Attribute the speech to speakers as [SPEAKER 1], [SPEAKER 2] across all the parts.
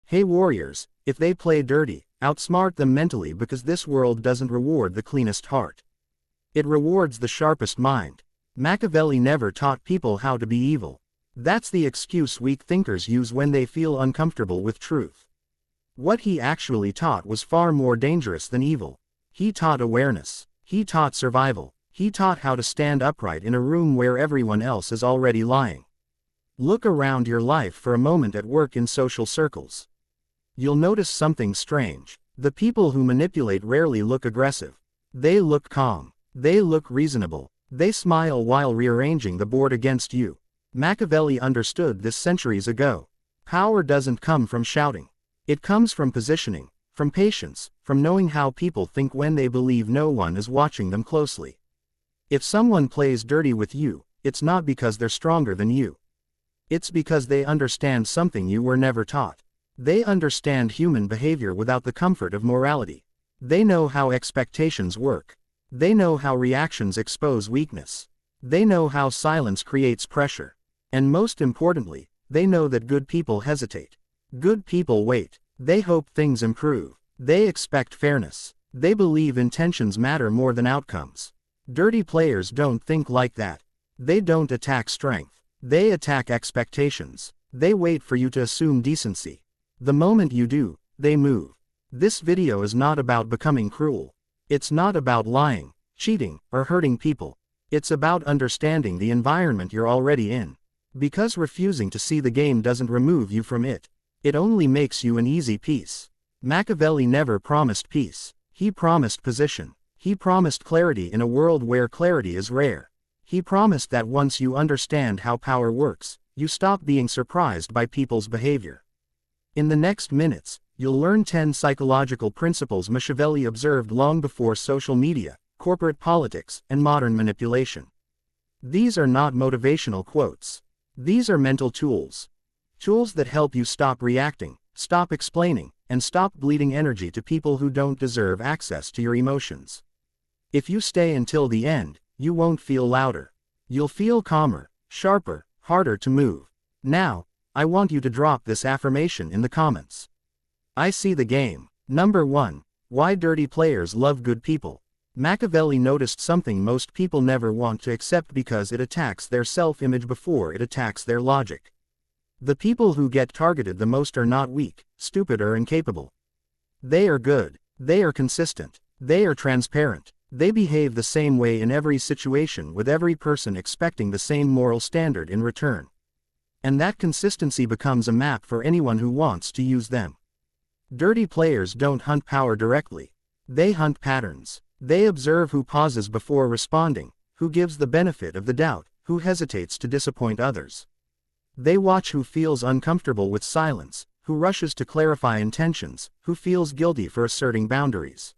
[SPEAKER 1] Hey warriors, if they play dirty, outsmart them mentally, because this world doesn't reward the cleanest heart. It rewards the sharpest mind. Machiavelli never taught people how to be evil. That's the excuse weak thinkers use when they feel uncomfortable with truth. What he actually taught was far more dangerous than evil. He taught awareness. He taught survival. He taught how to stand upright in a room where everyone else is already lying. Look around your life for a moment at work in social circles. You'll notice something strange. The people who manipulate rarely look aggressive. They look calm. They look reasonable. They smile while rearranging the board against you. Machiavelli understood this centuries ago. Power doesn't come from shouting. It comes from positioning, from patience, from knowing how people think when they believe no one is watching them closely. If someone plays dirty with you, it's not because they're stronger than you. It's because they understand something you were never taught. They understand human behavior without the comfort of morality. They know how expectations work. They know how reactions expose weakness. They know how silence creates pressure. And most importantly, they know that good people hesitate. Good people wait. They hope things improve. They expect fairness. They believe intentions matter more than outcomes. Dirty players don't think like that. They don't attack strength. They attack expectations. They wait for you to assume decency. The moment you do, they move. This video is not about becoming cruel. It's not about lying, cheating, or hurting people. It's about understanding the environment you're already in. Because refusing to see the game doesn't remove you from it. It only makes you an easy piece. Machiavelli never promised peace. He promised position. He promised clarity in a world where clarity is rare. He promised that once you understand how power works, you stop being surprised by people's behavior. In the next minutes, you'll learn 10 psychological principles Machiavelli observed long before social media, corporate politics, and modern manipulation. These are not motivational quotes. These are mental tools. Tools that help you stop reacting, stop explaining, and stop bleeding energy to people who don't deserve access to your emotions. If you stay until the end, you won't feel louder. You'll feel calmer, sharper, harder to move. Now, I want you to drop this affirmation in the comments. I see the game. Number 1. Why dirty players love good people. Machiavelli noticed something most people never want to accept because it attacks their self-image before it attacks their logic. The people who get targeted the most are not weak, stupid, or incapable. They are good. They are consistent. They are transparent. They behave the same way in every situation, with every person expecting the same moral standard in return. And that consistency becomes a map for anyone who wants to use them. Dirty players don't hunt power directly. They hunt patterns. They observe who pauses before responding, who gives the benefit of the doubt, who hesitates to disappoint others. They watch who feels uncomfortable with silence, who rushes to clarify intentions, who feels guilty for asserting boundaries.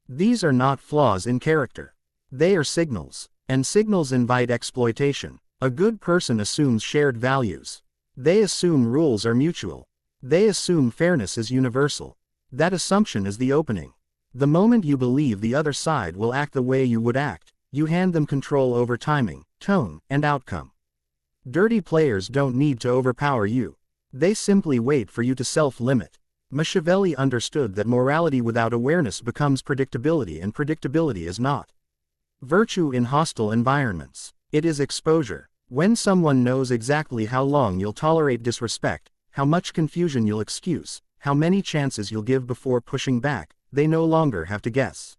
[SPEAKER 1] These are not flaws in character. They are signals, and signals invite exploitation. A good person assumes shared values. They assume rules are mutual. They assume fairness is universal. That assumption is the opening. The moment you believe the other side will act the way you would act, you hand them control over timing, tone, and outcome. Dirty players don't need to overpower you. They simply wait for you to self-limit. Machiavelli understood that morality without awareness becomes predictability, and predictability is not virtue in hostile environments. It is exposure. When someone knows exactly how long you'll tolerate disrespect, how much confusion you'll excuse, how many chances you'll give before pushing back, they no longer have to guess.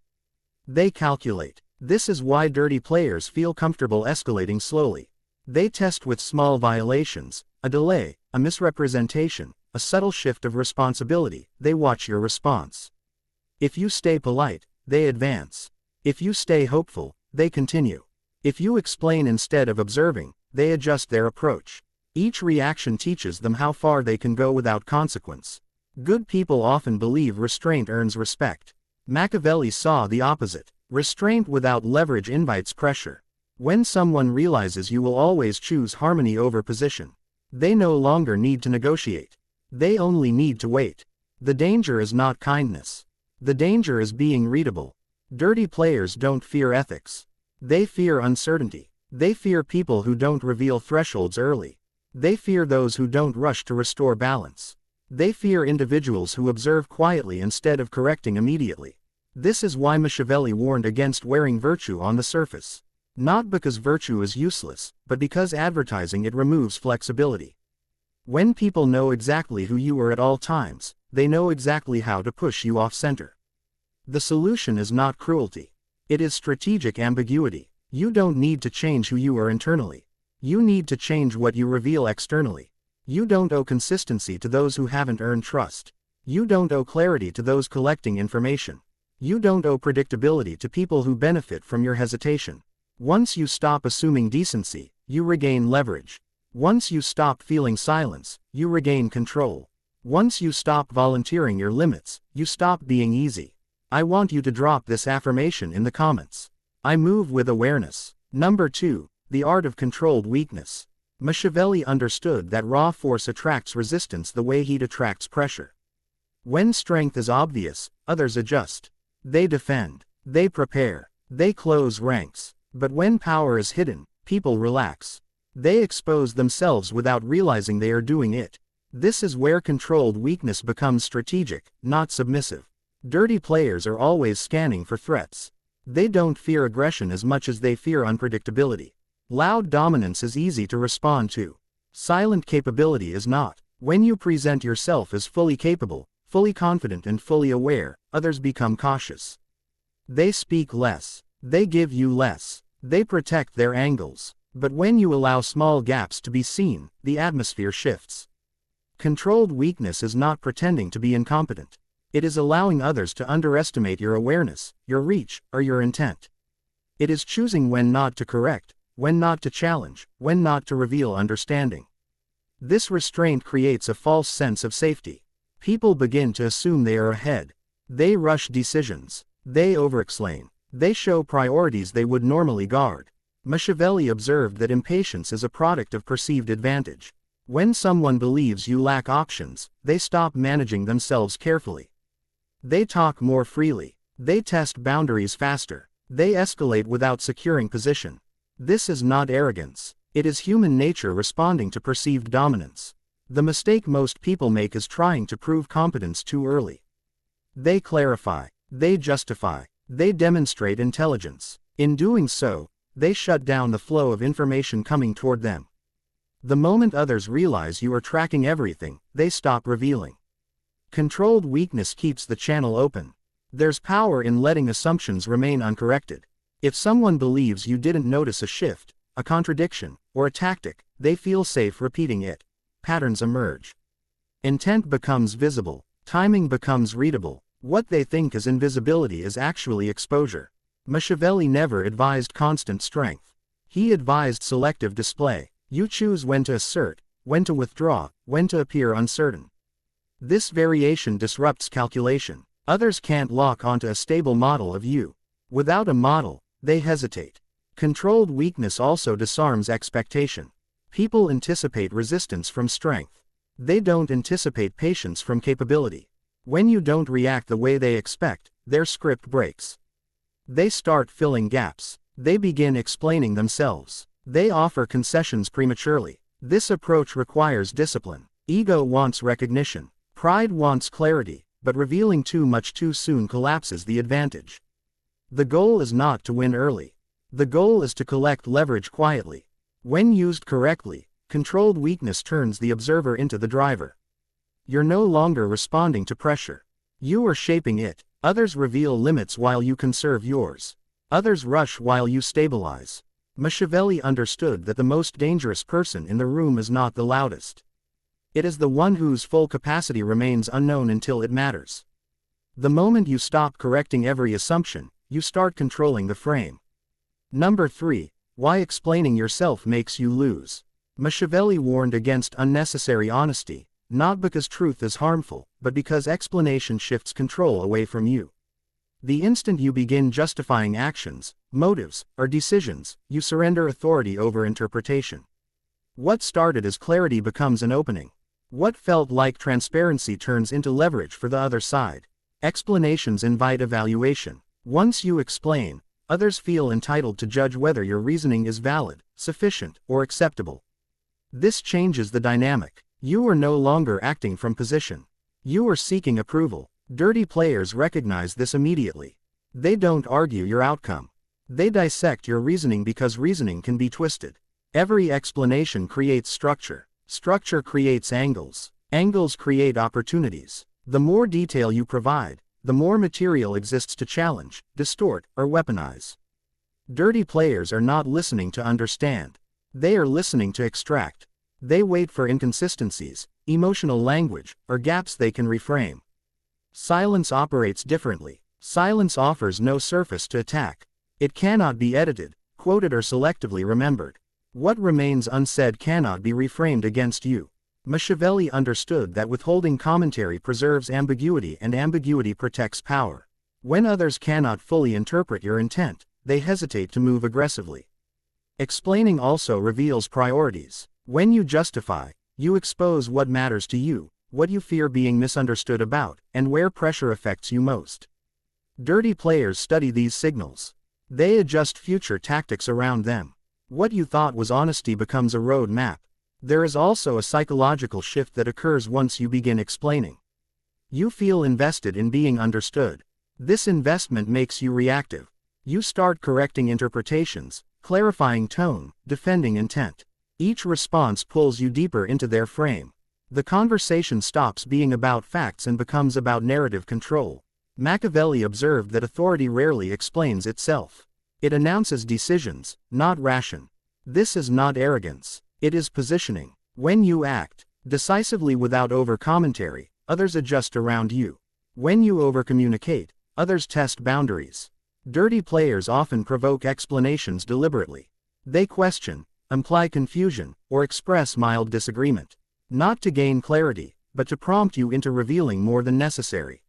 [SPEAKER 1] They calculate. This is why dirty players feel comfortable escalating slowly. They test with small violations, a delay, a misrepresentation, a subtle shift of responsibility. They watch your response. If you stay polite, they advance. If you stay hopeful, they continue. If you explain instead of observing, they adjust their approach. Each reaction teaches them how far they can go without consequence. Good people often believe restraint earns respect. Machiavelli saw the opposite. Restraint without leverage invites pressure. When someone realizes you will always choose harmony over position, they no longer need to negotiate. They only need to wait. The danger is not kindness. The danger is being readable. Dirty players don't fear ethics. They fear uncertainty. They fear people who don't reveal thresholds early. They fear those who don't rush to restore balance. They fear individuals who observe quietly instead of correcting immediately. This is why Machiavelli warned against wearing virtue on the surface. Not because virtue is useless, but because advertising it removes flexibility. When people know exactly who you are at all times, they know exactly how to push you off center. The solution is not cruelty. It is strategic ambiguity. You don't need to change who you are internally. You need to change what you reveal externally. You don't owe consistency to those who haven't earned trust. You don't owe clarity to those collecting information. You don't owe predictability to people who benefit from your hesitation. Once you stop assuming decency, you regain leverage. Once you stop feeling silence, you regain control. Once you stop volunteering your limits, you stop being easy. I want you to drop this affirmation in the comments. I move with awareness. Number 2. The art of controlled weakness. Machiavelli understood that raw force attracts resistance the way heat attracts pressure. When strength is obvious, others adjust. They defend. They prepare. They close ranks. But when power is hidden, people relax. They expose themselves without realizing they are doing it. This is where controlled weakness becomes strategic, not submissive. Dirty players are always scanning for threats. They don't fear aggression as much as they fear unpredictability. Loud dominance is easy to respond to. Silent capability is not. When you present yourself as fully capable, fully confident and fully aware, others become cautious. They speak less. They give you less. They protect their angles. But when you allow small gaps to be seen, the atmosphere shifts. Controlled weakness is not pretending to be incompetent. It is allowing others to underestimate your awareness, your reach, or your intent. It is choosing when not to correct, when not to challenge, when not to reveal understanding. This restraint creates a false sense of safety. People begin to assume they are ahead. They rush decisions. They overexplain. They show priorities they would normally guard. Machiavelli observed that impatience is a product of perceived advantage. When someone believes you lack options, they stop managing themselves carefully. They talk more freely. They test boundaries faster. They escalate without securing position. This is not arrogance. It is human nature responding to perceived dominance. The mistake most people make is trying to prove competence too early. They clarify. They justify. They demonstrate intelligence. In doing so, they shut down the flow of information coming toward them. The moment others realize you are tracking everything, they stop revealing. Controlled weakness keeps the channel open. There's power in letting assumptions remain uncorrected. If someone believes you didn't notice a shift, a contradiction, or a tactic, they feel safe repeating it. Patterns emerge. Intent becomes visible. Timing becomes readable. What they think is invisibility is actually exposure. Machiavelli never advised constant strength. He advised selective display. You choose when to assert, when to withdraw, when to appear uncertain. This variation disrupts calculation. Others can't lock onto a stable model of you. Without a model, they hesitate. Controlled weakness also disarms expectation. People anticipate resistance from strength. They don't anticipate patience from capability. When you don't react the way they expect, their script breaks. They start filling gaps. They begin explaining themselves. They offer concessions prematurely. This approach requires discipline. Ego wants recognition. Pride wants clarity, but revealing too much too soon collapses the advantage. The goal is not to win early. The goal is to collect leverage quietly. When used correctly, controlled weakness turns the observer into the driver. You're no longer responding to pressure. You are shaping it. Others reveal limits while you conserve yours. Others rush while you stabilize. Machiavelli understood that the most dangerous person in the room is not the loudest. It is the one whose full capacity remains unknown until it matters. The moment you stop correcting every assumption, you start controlling the frame. Number 3. Why explaining yourself makes you lose. Machiavelli warned against unnecessary honesty, not because truth is harmful, but because explanation shifts control away from you. The instant you begin justifying actions, motives, or decisions, you surrender authority over interpretation. What started as clarity becomes an opening. What felt like transparency turns into leverage for the other side. Explanations invite evaluation. Once you explain, others feel entitled to judge whether your reasoning is valid, sufficient, or acceptable. This changes the dynamic. You are no longer acting from position. You are seeking approval. Dirty players recognize this immediately. They don't argue your outcome. They dissect your reasoning because reasoning can be twisted. Every explanation creates structure. Structure creates angles. Angles create opportunities. The more detail you provide, the more material exists to challenge, distort, or weaponize. Dirty players are not listening to understand. They are listening to extract. They wait for inconsistencies, emotional language, or gaps they can reframe. Silence operates differently. Silence offers no surface to attack. It cannot be edited, quoted, or selectively remembered. What remains unsaid cannot be reframed against you. Machiavelli understood that withholding commentary preserves ambiguity and ambiguity protects power. When others cannot fully interpret your intent, they hesitate to move aggressively. Explaining also reveals priorities. When you justify, you expose what matters to you, what you fear being misunderstood about, and where pressure affects you most. Dirty players study these signals. They adjust future tactics around them. What you thought was honesty becomes a road map. There is also a psychological shift that occurs once you begin explaining. You feel invested in being understood. This investment makes you reactive. You start correcting interpretations, clarifying tone, defending intent. Each response pulls you deeper into their frame. The conversation stops being about facts and becomes about narrative control. Machiavelli observed that authority rarely explains itself. It announces decisions, not ration. This is not arrogance. It is positioning. When you act decisively without over-commentary, others adjust around you. When you over-communicate, others test boundaries. Dirty players often provoke explanations deliberately. They question, imply confusion, or express mild disagreement. Not to gain clarity, but to prompt you into revealing more than necessary.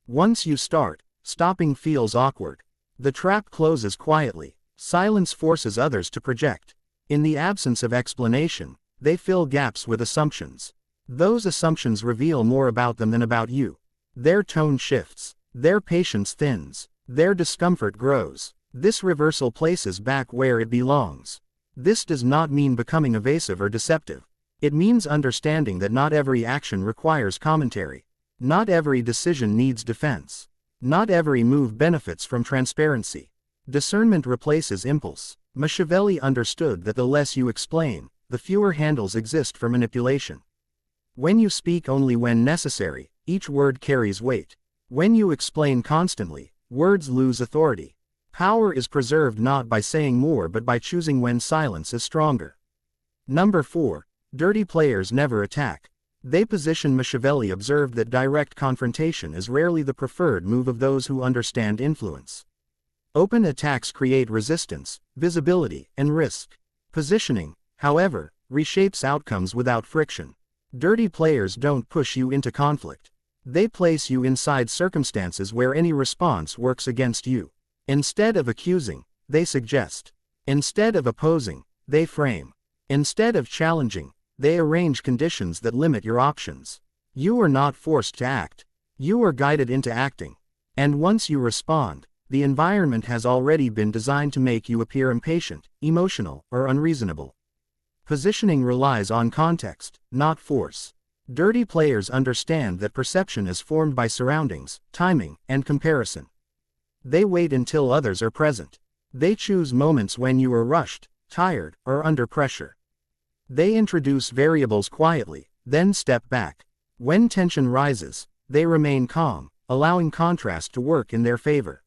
[SPEAKER 1] Once you start, stopping feels awkward. The trap closes quietly. Silence forces others to project. In the absence of explanation, they fill gaps with assumptions. Those assumptions reveal more about them than about you. Their tone shifts. Their patience thins. Their discomfort grows. This reversal places back where it belongs. This does not mean becoming evasive or deceptive. It means understanding that not every action requires commentary. Not every decision needs defense. Not every move benefits from transparency. Discernment replaces impulse. Machiavelli understood that the less you explain, the fewer handles exist for manipulation. When you speak only when necessary, each word carries weight. When you explain constantly, words lose authority. Power is preserved not by saying more but by choosing when silence is stronger. Number 4. Dirty players never attack. They position. Machiavelli observed that direct confrontation is rarely the preferred move of those who understand influence. Open attacks create resistance, visibility, and risk. Positioning, however, reshapes outcomes without friction. Dirty players don't push you into conflict. They place you inside circumstances where any response works against you. Instead of accusing, they suggest. Instead of opposing, they frame. Instead of challenging, they arrange conditions that limit your options. You are not forced to act. You are guided into acting. And once you respond, the environment has already been designed to make you appear impatient, emotional, or unreasonable. Positioning relies on context, not force. Dirty players understand that perception is formed by surroundings, timing, and comparison. They wait until others are present. They choose moments when you are rushed, tired, or under pressure. They introduce variables quietly, then step back. When tension rises, they remain calm, allowing contrast to work in their favor.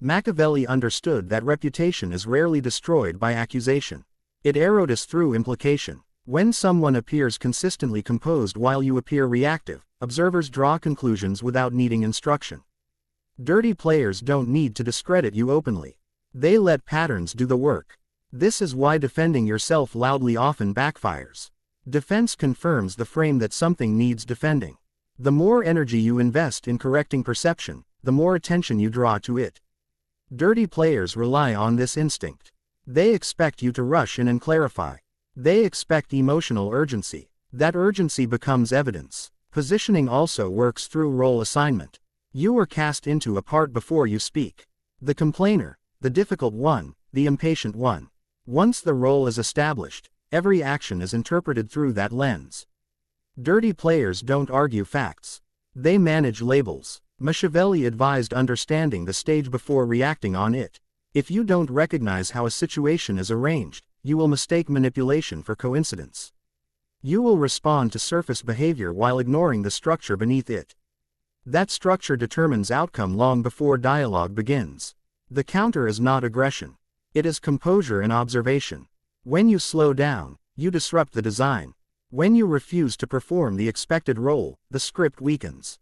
[SPEAKER 1] Machiavelli understood that reputation is rarely destroyed by accusation. It erodes through implication. When someone appears consistently composed while you appear reactive, observers draw conclusions without needing instruction. Dirty players don't need to discredit you openly. They let patterns do the work. This is why defending yourself loudly often backfires. Defense confirms the frame that something needs defending. The more energy you invest in correcting perception, the more attention you draw to it. Dirty players rely on this instinct. They expect you to rush in and clarify. They expect emotional urgency. That urgency becomes evidence. Positioning also works through role assignment. You are cast into a part before you speak. The complainer, the difficult one, the impatient one. Once the role is established, every action is interpreted through that lens. Dirty players don't argue facts. They manage labels. Machiavelli advised understanding the stage before reacting on it. If you don't recognize how a situation is arranged, you will mistake manipulation for coincidence. You will respond to surface behavior while ignoring the structure beneath it. That structure determines outcome long before dialogue begins. The counter is not aggression. It is composure and observation. When you slow down, you disrupt the design. When you refuse to perform the expected role, the script weakens.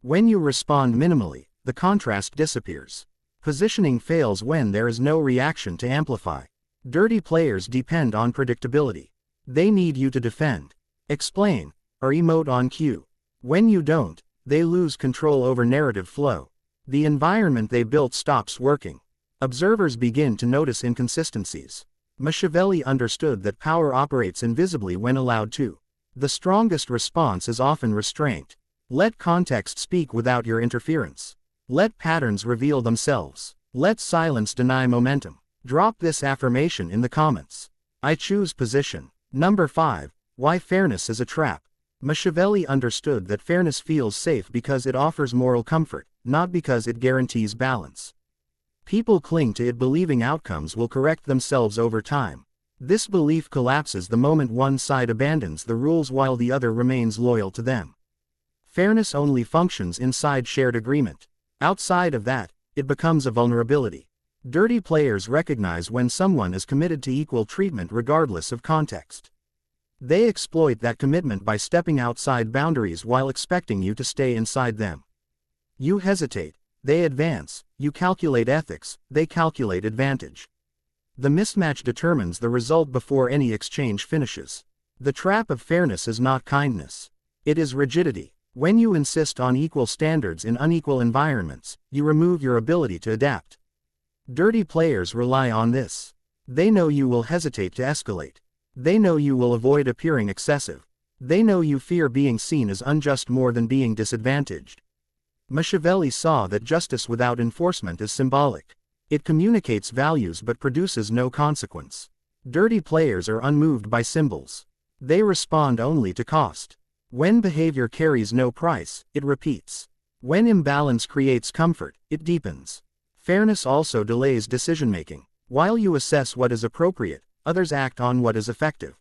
[SPEAKER 1] When you respond minimally, the contrast disappears. Positioning fails when there is no reaction to amplify. Dirty players depend on predictability. They need you to defend, explain, or emote on cue. When you don't, they lose control over narrative flow. The environment they built stops working. Observers begin to notice inconsistencies. Machiavelli understood that power operates invisibly when allowed to. The strongest response is often restraint. Let context speak without your interference. Let patterns reveal themselves. Let silence deny momentum. Drop this affirmation in the comments. I choose position. Number 5. Why fairness is a trap. Machiavelli understood that fairness feels safe because it offers moral comfort, not because it guarantees balance. People cling to it believing outcomes will correct themselves over time. This belief collapses the moment one side abandons the rules while the other remains loyal to them. Fairness only functions inside shared agreement. Outside of that, it becomes a vulnerability. Dirty players recognize when someone is committed to equal treatment regardless of context. They exploit that commitment by stepping outside boundaries while expecting you to stay inside them. You hesitate, they advance. You calculate ethics, they calculate advantage. The mismatch determines the result before any exchange finishes. The trap of fairness is not kindness. It is rigidity. When you insist on equal standards in unequal environments, you remove your ability to adapt. Dirty players rely on this. They know you will hesitate to escalate. They know you will avoid appearing excessive. They know you fear being seen as unjust more than being disadvantaged. Machiavelli saw that justice without enforcement is symbolic. It communicates values but produces no consequence. Dirty players are unmoved by symbols. They respond only to cost. When behavior carries no price, it repeats. When imbalance creates comfort, it deepens. Fairness also delays decision-making. While you assess what is appropriate, others act on what is effective.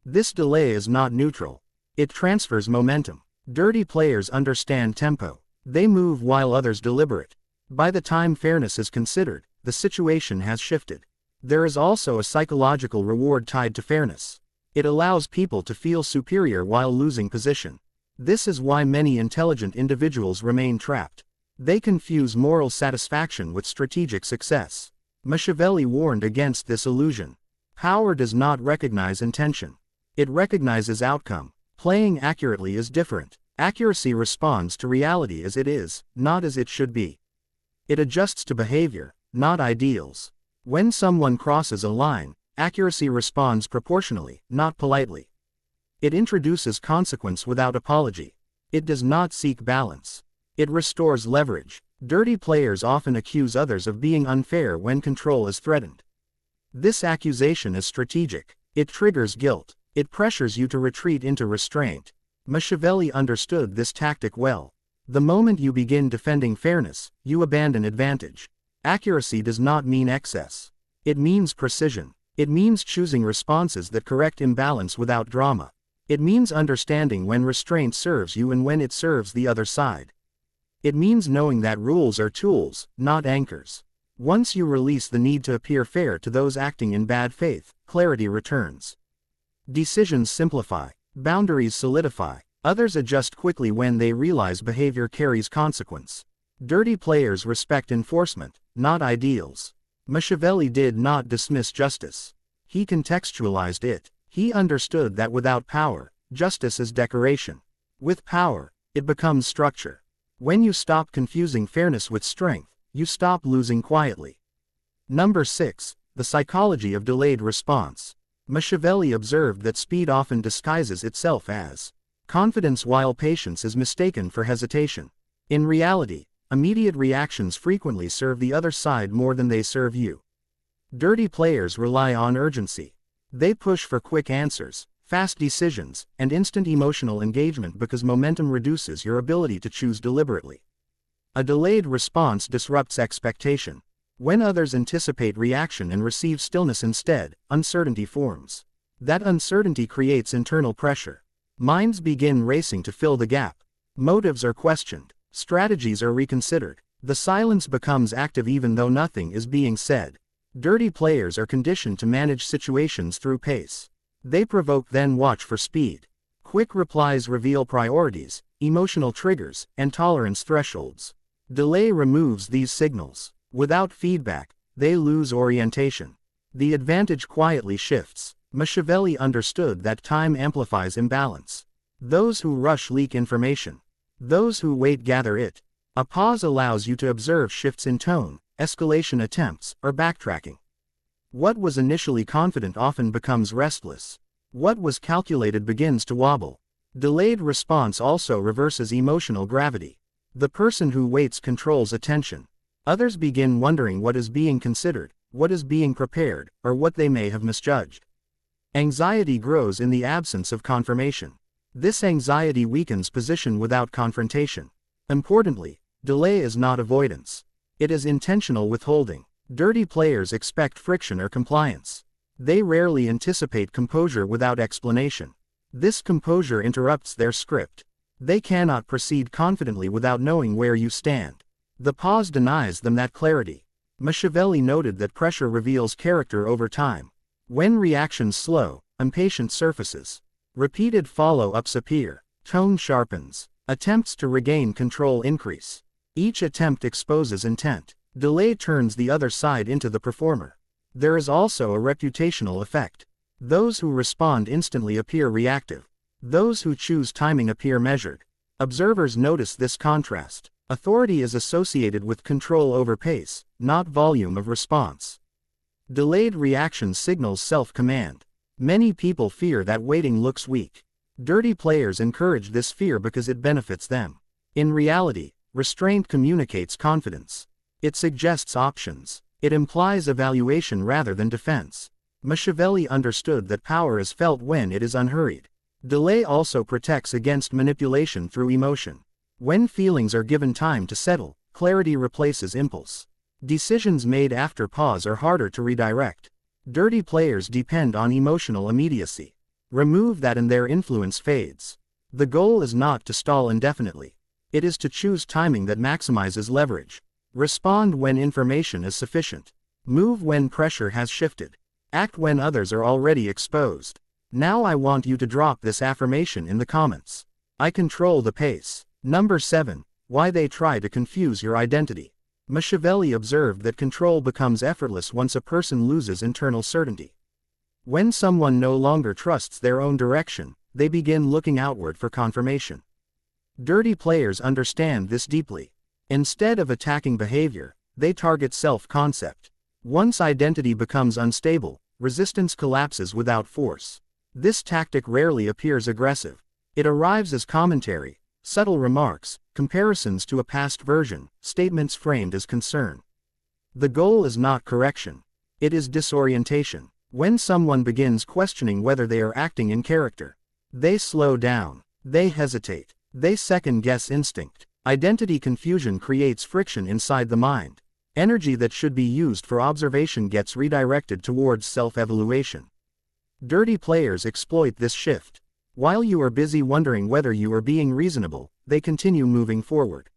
[SPEAKER 1] This delay is not neutral. It transfers momentum. Dirty players understand tempo. They move while others deliberate. By the time fairness is considered, the situation has shifted. There is also a psychological reward tied to fairness. It allows people to feel superior while losing position. This is why many intelligent individuals remain trapped. They confuse moral satisfaction with strategic success. Machiavelli warned against this illusion. Power does not recognize intention. It recognizes outcome. Playing accurately is different. Accuracy responds to reality as it is, not as it should be. It adjusts to behavior, not ideals. When someone crosses a line, accuracy responds proportionally, not politely. It introduces consequence without apology. It does not seek balance. It restores leverage. Dirty players often accuse others of being unfair when control is threatened. This accusation is strategic. It triggers guilt. It pressures you to retreat into restraint. Machiavelli understood this tactic well. The moment you begin defending fairness, you abandon advantage. Accuracy does not mean excess. It means precision. It means choosing responses that correct imbalance without drama. It means understanding when restraint serves you and when it serves the other side. It means knowing that rules are tools, not anchors. Once you release the need to appear fair to those acting in bad faith, clarity returns. Decisions simplify. Boundaries solidify. Others adjust quickly when they realize behavior carries consequence. Dirty players respect enforcement, not ideals. Machiavelli did not dismiss justice. He contextualized it. He understood that without power, justice is decoration. With power, it becomes structure. When you stop confusing fairness with strength, you stop losing quietly. Number 6. The psychology of delayed response. Machiavelli observed that speed often disguises itself as confidence while patience is mistaken for hesitation. In reality, immediate reactions frequently serve the other side more than they serve you. Dirty players rely on urgency. They push for quick answers, fast decisions, and instant emotional engagement because momentum reduces your ability to choose deliberately. A delayed response disrupts expectation. When others anticipate reaction and receive stillness instead, uncertainty forms. That uncertainty creates internal pressure. Minds begin racing to fill the gap. Motives are questioned. Strategies are reconsidered. The silence becomes active even though nothing is being said. Dirty players are conditioned to manage situations through pace. They provoke then watch for speed. Quick replies reveal priorities, emotional triggers, and tolerance thresholds. Delay removes these signals. Without feedback, they lose orientation. The advantage quietly shifts. Machiavelli understood that time amplifies imbalance. Those who rush leak information. Those who wait gather it. A pause allows you to observe shifts in tone, escalation attempts, or backtracking. What was initially confident often becomes restless. What was calculated begins to wobble. Delayed response also reverses emotional gravity. The person who waits controls attention. Others begin wondering what is being considered, what is being prepared, or what they may have misjudged. Anxiety grows in the absence of confirmation. This anxiety weakens position without confrontation. Importantly, delay is not avoidance. It is intentional withholding. Dirty players expect friction or compliance. They rarely anticipate composure without explanation. This composure interrupts their script. They cannot proceed confidently without knowing where you stand. The pause denies them that clarity. Machiavelli noted that pressure reveals character over time. When reactions slow, impatience surfaces. Repeated follow-ups appear. Tone sharpens. Attempts to regain control increase. Each attempt exposes intent. Delay turns the other side into the performer. There is also a reputational effect. Those who respond instantly appear reactive. Those who choose timing appear measured. Observers notice this contrast. Authority is associated with control over pace, not volume of response. Delayed reaction signals self-command. Many people fear that waiting looks weak. Dirty players encourage this fear because it benefits them. In reality, restraint communicates confidence. It suggests options. It implies evaluation rather than defense. Machiavelli understood that power is felt when it is unhurried. Delay also protects against manipulation through emotion. When feelings are given time to settle, clarity replaces impulse. Decisions made after pause are harder to redirect. Dirty players depend on emotional immediacy. Remove that and their influence fades. The goal is not to stall indefinitely. It is to choose timing that maximizes leverage. Respond when information is sufficient. Move when pressure has shifted. Act when others are already exposed. Now I want you to drop this affirmation in the comments. I control the pace. Number 7. Why they try to confuse your identity. Machiavelli observed that control becomes effortless once a person loses internal certainty. When someone no longer trusts their own direction, they begin looking outward for confirmation. Dirty players understand this deeply. Instead of attacking behavior, they target self-concept. Once identity becomes unstable, resistance collapses without force. This tactic rarely appears aggressive. It arrives as commentary, subtle remarks, comparisons to a past version, statements framed as concern. The goal is not correction. It is disorientation. When someone begins questioning whether they are acting in character, they slow down. They hesitate. They second-guess instinct. Identity confusion creates friction inside the mind. Energy that should be used for observation gets redirected towards self-evaluation. Dirty players exploit this shift. While you are busy wondering whether you are being reasonable, they continue moving forward.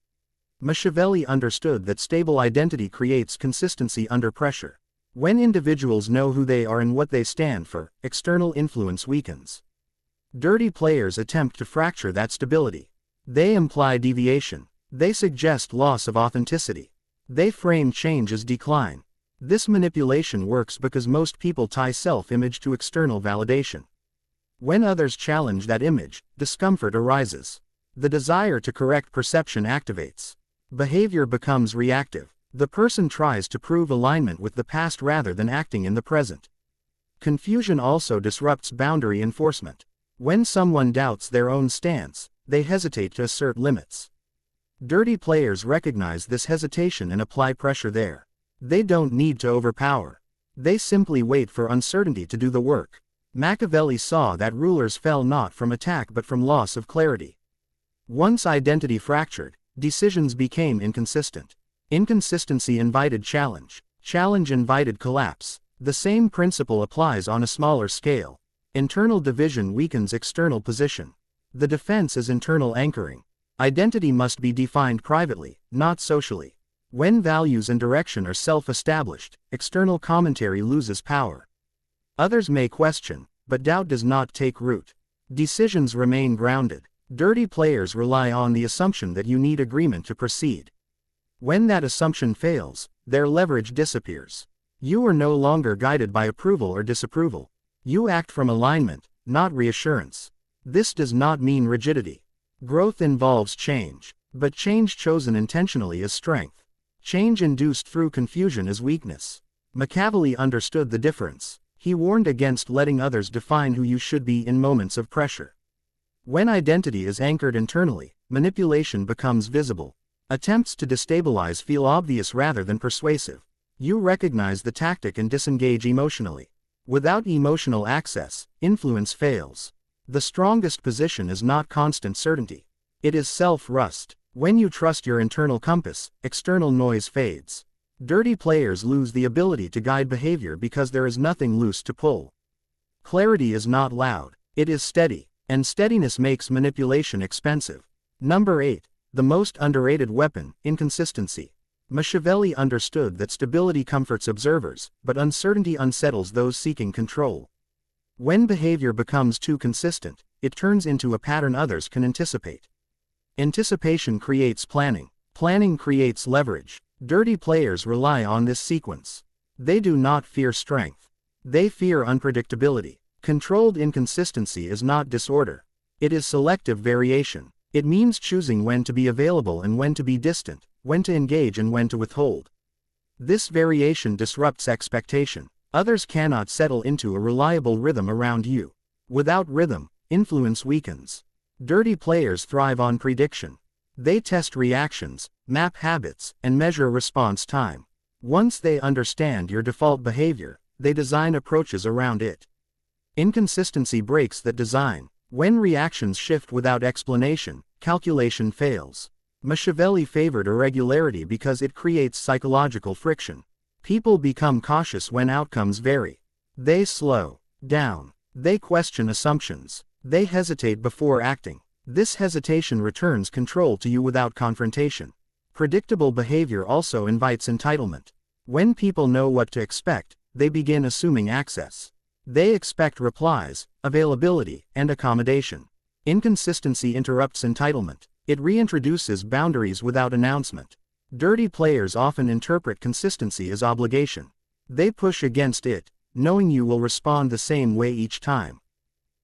[SPEAKER 1] Machiavelli understood that stable identity creates consistency under pressure. When individuals know who they are and what they stand for, external influence weakens. Dirty players attempt to fracture that stability. They imply deviation. They suggest loss of authenticity. They frame change as decline. This manipulation works because most people tie self-image to external validation. When others challenge that image, discomfort arises. The desire to correct perception activates. Behavior becomes reactive. The person tries to prove alignment with the past rather than acting in the present. Confusion also disrupts boundary enforcement. When someone doubts their own stance, they hesitate to assert limits. Dirty players recognize this hesitation and apply pressure there. They don't need to overpower. They simply wait for uncertainty to do the work. Machiavelli saw that rulers fell not from attack but from loss of clarity. Once identity fractured, decisions became inconsistent. Inconsistency invited challenge. Challenge invited collapse. The same principle applies on a smaller scale. Internal division weakens external position. The defense is internal anchoring. Identity must be defined privately, not socially. When values and direction are self-established, external commentary loses power. Others may question, but doubt does not take root. Decisions remain grounded. Dirty players rely on the assumption that you need agreement to proceed. When that assumption fails, their leverage disappears. You are no longer guided by approval or disapproval. You act from alignment, not reassurance. This does not mean rigidity. Growth involves change, but change chosen intentionally is strength. Change induced through confusion is weakness. Machiavelli understood the difference. He warned against letting others define who you should be in moments of pressure. When identity is anchored internally, manipulation becomes visible. Attempts to destabilize feel obvious rather than persuasive. You recognize the tactic and disengage emotionally. Without emotional access, influence fails. The strongest position is not constant certainty. It is self-trust. When you trust your internal compass, external noise fades. Dirty players lose the ability to guide behavior because there is nothing loose to pull. Clarity is not loud, it is steady, and steadiness makes manipulation expensive. Number 8. The most underrated weapon, inconsistency. Machiavelli understood that stability comforts observers, but uncertainty unsettles those seeking control. When behavior becomes too consistent, it turns into a pattern others can anticipate. Anticipation creates planning. Planning creates leverage. Dirty players rely on this sequence. They do not fear strength. They fear unpredictability. Controlled inconsistency is not disorder. It is selective variation. It means choosing when to be available and when to be distant, when to engage and when to withhold. This variation disrupts expectation. Others cannot settle into a reliable rhythm around you. Without rhythm, influence weakens. Dirty players thrive on prediction. They test reactions, map habits, and measure response time. Once they understand your default behavior, they design approaches around it. Inconsistency breaks that design. When reactions shift without explanation, calculation fails. Machiavelli favored irregularity because it creates psychological friction. People become cautious when outcomes vary. They slow down. They question assumptions. They hesitate before acting. This hesitation returns control to you without confrontation. Predictable behavior also invites entitlement. When people know what to expect, they begin assuming access. They expect replies, availability, and accommodation. Inconsistency interrupts entitlement. It reintroduces boundaries without announcement. Dirty players often interpret consistency as obligation. They push against it, knowing you will respond the same way each time.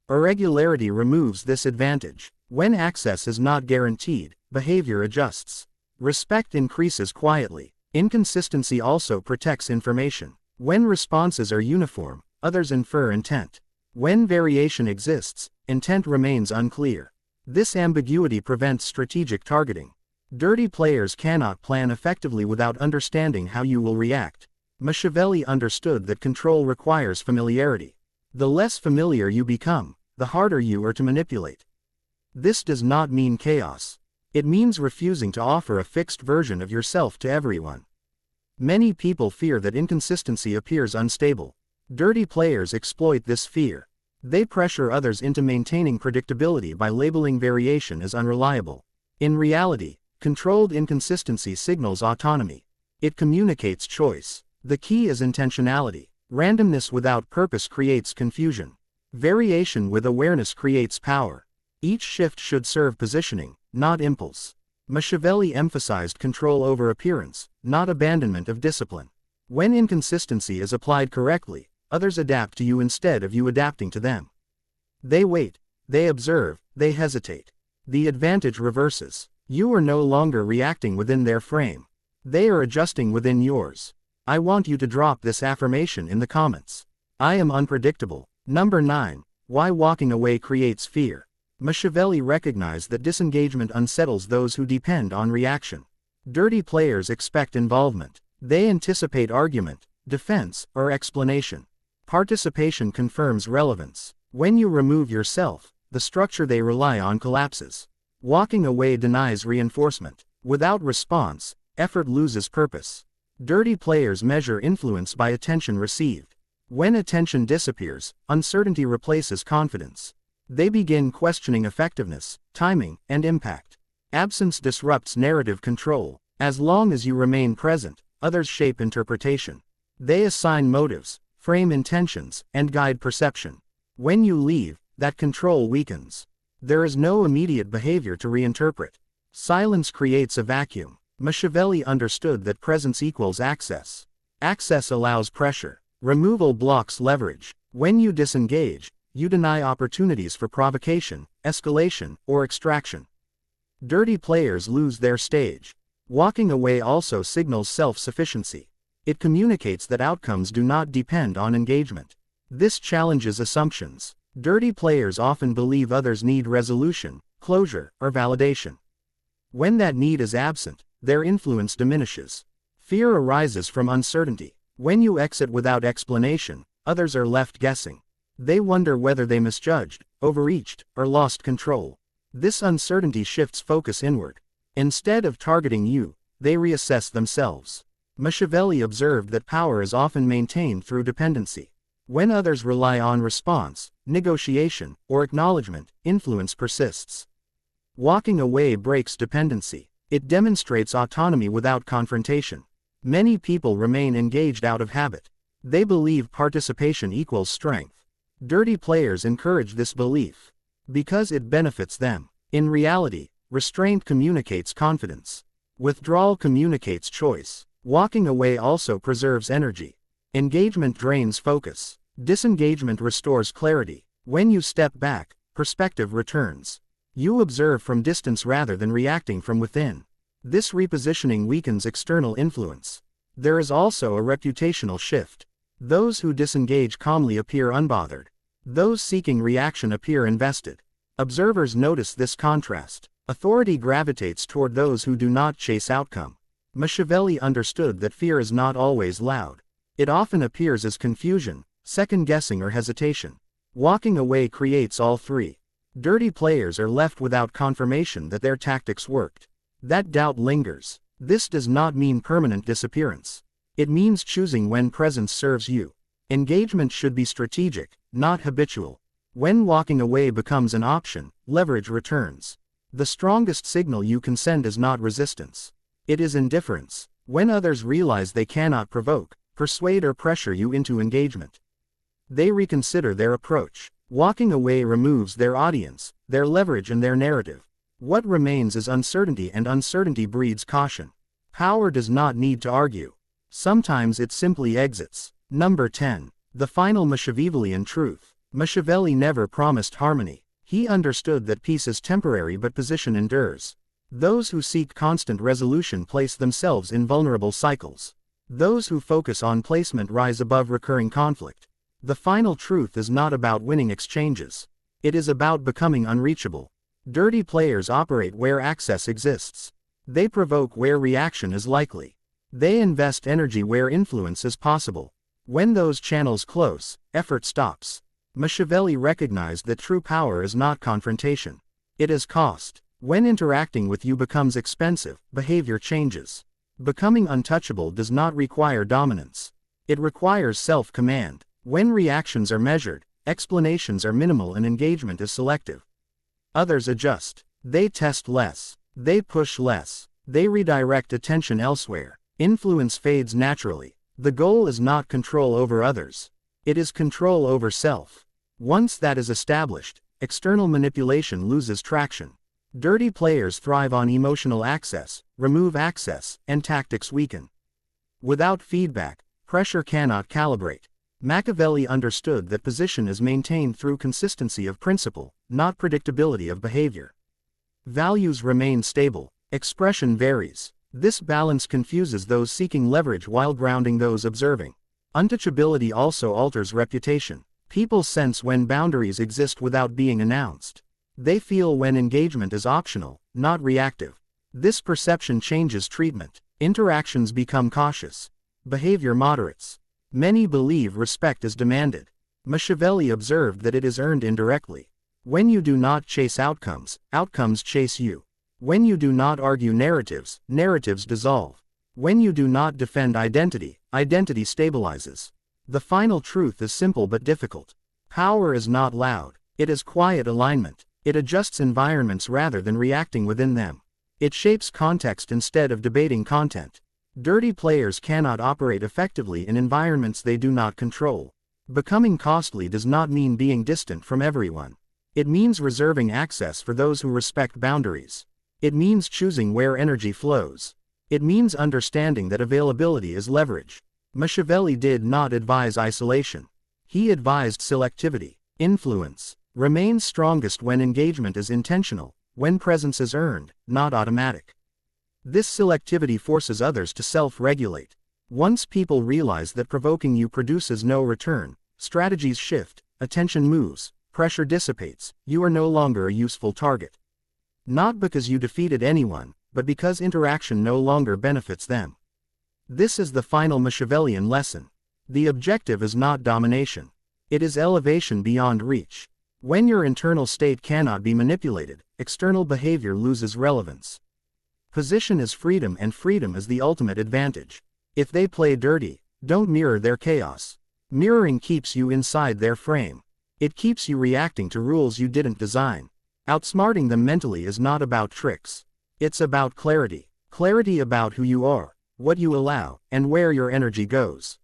[SPEAKER 1] Irregularity removes this advantage. When access is not guaranteed, behavior adjusts. Respect increases quietly. Inconsistency also protects information. When responses are uniform, others infer intent. When variation exists, intent remains unclear. This ambiguity prevents strategic targeting. Dirty players cannot plan effectively without understanding how you will react. Machiavelli understood that control requires familiarity. The less familiar you become, the harder you are to manipulate. This does not mean chaos. It means refusing to offer a fixed version of yourself to everyone. Many people fear that inconsistency appears unstable. Dirty players exploit this fear. They pressure others into maintaining predictability by labeling variation as unreliable. In reality, controlled inconsistency signals autonomy. It communicates choice. The key is intentionality. Randomness without purpose creates confusion. Variation with awareness creates power. Each shift should serve positioning, not impulse. Machiavelli emphasized control over appearance, not abandonment of discipline. When inconsistency is applied correctly, others adapt to you instead of you adapting to them. They wait, they observe, they hesitate. The advantage reverses. You are no longer reacting within their frame. They are adjusting within yours. I want you to drop this affirmation in the comments. I am unpredictable. Number 9. Why walking away creates fear. Machiavelli recognized that disengagement unsettles those who depend on reaction. Dirty players expect involvement. They anticipate argument, defense, or explanation. Participation confirms relevance. When you remove yourself, the structure they rely on collapses. Walking away denies reinforcement. Without response, effort loses purpose. Dirty players measure influence by attention received. When attention disappears, uncertainty replaces confidence. They begin questioning effectiveness, timing, and impact. Absence disrupts narrative control. As long as you remain present, others shape interpretation. They assign motives, frame intentions, and guide perception. When you leave, that control weakens. There is no immediate behavior to reinterpret. Silence creates a vacuum. Machiavelli understood that presence equals access. Access allows pressure. Removal blocks leverage. When you disengage, you deny opportunities for provocation, escalation, or extraction. Dirty players lose their stage. Walking away also signals self-sufficiency. It communicates that outcomes do not depend on engagement. This challenges assumptions. Dirty players often believe others need resolution, closure, or validation. When that need is absent, their influence diminishes. Fear arises from uncertainty. When you exit without explanation, others are left guessing. They wonder whether they misjudged, overreached, or lost control. This uncertainty shifts focus inward. Instead of targeting you, they reassess themselves. Machiavelli observed that power is often maintained through dependency. When others rely on response, negotiation, or acknowledgement, influence persists. Walking away breaks dependency. It demonstrates autonomy without confrontation. Many people remain engaged out of habit. They believe participation equals strength. Dirty players encourage this belief because it benefits them. In reality, restraint communicates confidence. Withdrawal communicates choice. Walking away also preserves energy. Engagement drains focus. Disengagement restores clarity. When you step back, perspective returns. You observe from distance rather than reacting from within. This repositioning weakens external influence. There is also a reputational shift. Those who disengage calmly appear unbothered. Those seeking reaction appear invested. Observers notice this contrast. Authority gravitates toward those who do not chase outcome. Machiavelli understood that fear is not always loud. It often appears as confusion, second-guessing, or hesitation. Walking away creates all three. Dirty players are left without confirmation that their tactics worked. That doubt lingers. This does not mean permanent disappearance. It means choosing when presence serves you. Engagement should be strategic, not habitual. When walking away becomes an option, leverage returns. The strongest signal you can send is not resistance. It is indifference. When others realize they cannot provoke, persuade, or pressure you into engagement, they reconsider their approach. Walking away removes their audience, their leverage, and their narrative. What remains is uncertainty, and uncertainty breeds caution. Power does not need to argue. Sometimes it simply exits. Number 10. The final Machiavellian truth. Machiavelli never promised harmony. He understood that peace is temporary but position endures. Those who seek constant resolution place themselves in vulnerable cycles. Those who focus on placement rise above recurring conflict. The final truth is not about winning exchanges. It is about becoming unreachable. Dirty players operate where access exists. They provoke where reaction is likely. They invest energy where influence is possible. When those channels close, effort stops. Machiavelli recognized that true power is not confrontation. It is cost. When interacting with you becomes expensive, behavior changes. Becoming untouchable does not require dominance. It requires self-command. When reactions are measured, explanations are minimal, and engagement is selective, others adjust. They test less. They push less. They redirect attention elsewhere. Influence fades naturally. The goal is not control over others. It is control over self. Once that is established, external manipulation loses traction. Dirty players thrive on emotional access. Remove access, and tactics weaken. Without feedback, pressure cannot calibrate. Machiavelli understood that position is maintained through consistency of principle, not predictability of behavior. Values remain stable. Expression varies. This balance confuses those seeking leverage while grounding those observing. Untouchability also alters reputation. People sense when boundaries exist without being announced. They feel when engagement is optional, not reactive. This perception changes treatment. Interactions become cautious. Behavior moderates. Many believe respect is demanded. Machiavelli observed that it is earned indirectly. When you do not chase outcomes, outcomes chase you. When you do not argue narratives, narratives dissolve. When you do not defend identity, identity stabilizes. The final truth is simple but difficult. Power is not loud. It is quiet alignment. It adjusts environments rather than reacting within them. It shapes context instead of debating content. Dirty players cannot operate effectively in environments they do not control. Becoming costly does not mean being distant from everyone. It means reserving access for those who respect boundaries. It means choosing where energy flows. It means understanding that availability is leverage. Machiavelli did not advise isolation. He advised selectivity. Influence remains strongest when engagement is intentional, when presence is earned, not automatic. This selectivity forces others to self-regulate. Once people realize that provoking you produces no return, strategies shift, attention moves, pressure dissipates, you are no longer a useful target. Not because you defeated anyone, but because interaction no longer benefits them. This is the final Machiavellian lesson. The objective is not domination. It is elevation beyond reach. When your internal state cannot be manipulated, external behavior loses relevance. Position is freedom, and freedom is the ultimate advantage. If they play dirty, don't mirror their chaos. Mirroring keeps you inside their frame. It keeps you reacting to rules you didn't design. Outsmarting them mentally is not about tricks. It's about clarity. Clarity about who you are, what you allow, and where your energy goes.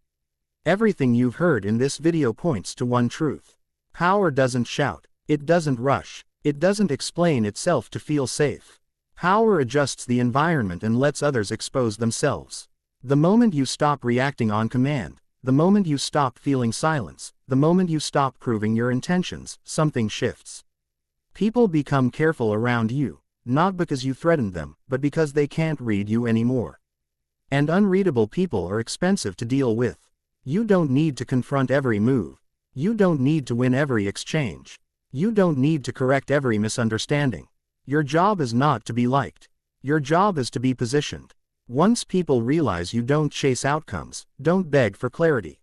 [SPEAKER 1] Everything you've heard in this video points to one truth. Power doesn't shout. It doesn't rush. It doesn't explain itself to feel safe. Power adjusts the environment and lets others expose themselves. The moment you stop reacting on command, the moment you stop feeling silence, the moment you stop proving your intentions, something shifts. People become careful around you, not because you threatened them, but because they can't read you anymore. And unreadable people are expensive to deal with. You don't need to confront every move. You don't need to win every exchange. You don't need to correct every misunderstanding. Your job is not to be liked. Your job is to be positioned. Once people realize you don't chase outcomes, don't beg for clarity.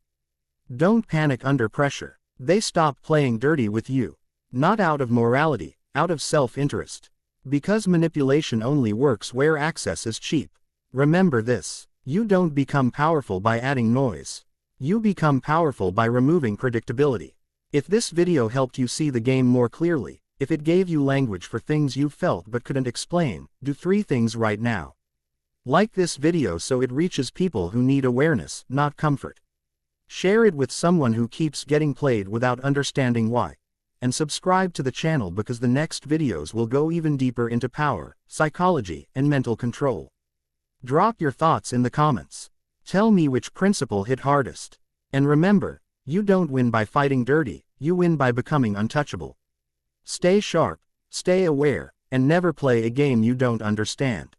[SPEAKER 1] Don't panic under pressure. They stop playing dirty with you. Not out of morality, out of self-interest. Because manipulation only works where access is cheap. Remember this. You don't become powerful by adding noise. You become powerful by removing predictability. If this video helped you see the game more clearly, if it gave you language for things you felt but couldn't explain, do 3 things right now. Like this video so it reaches people who need awareness, not comfort. Share it with someone who keeps getting played without understanding why. And subscribe to the channel because the next videos will go even deeper into power, psychology, and mental control. Drop your thoughts in the comments. Tell me which principle hit hardest. And remember, you don't win by fighting dirty, you win by becoming untouchable. Stay sharp, stay aware, and never play a game you don't understand.